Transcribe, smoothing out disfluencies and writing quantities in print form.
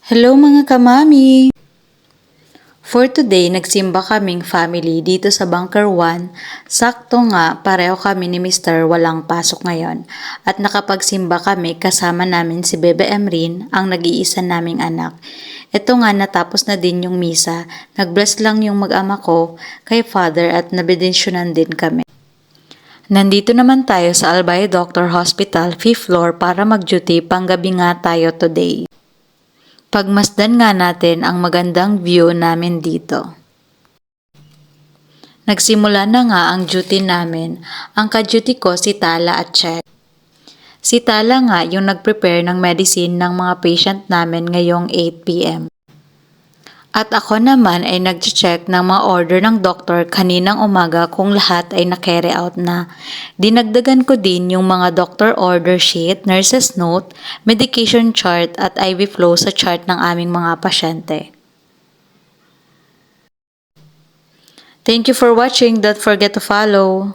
Hello mga kamami! For today, nagsimba kaming family dito sa Bunker 1. Sakto nga, pareho kami ni Mr. walang pasok ngayon. At nakapagsimba kami kasama namin si Bebe Emrin, ang nag-iisa naming anak. Ito nga natapos na din yung misa. Nag-bless lang yung mag-ama ko kay Father at nabedensyonan din kami. Nandito naman tayo sa Albay Doctor Hospital, 5th floor para mag-duty. Panggabi nga tayo today. Pagmasdan nga natin ang magandang view namin dito. Nagsimula na nga ang duty namin. Ang ka-duty ko si Tala at Check. Si Tala nga yung nag-prepare ng medicine ng mga patient namin ngayong 8 p.m. At ako naman ay nag-check ng mga order ng doktor kaninang umaga kung lahat ay na-carry out na. Dinagdagan ko din yung mga doctor order sheet, nurse's note, medication chart at IV flow sa chart ng aming mga pasyente. Thank you for watching. Don't forget to follow.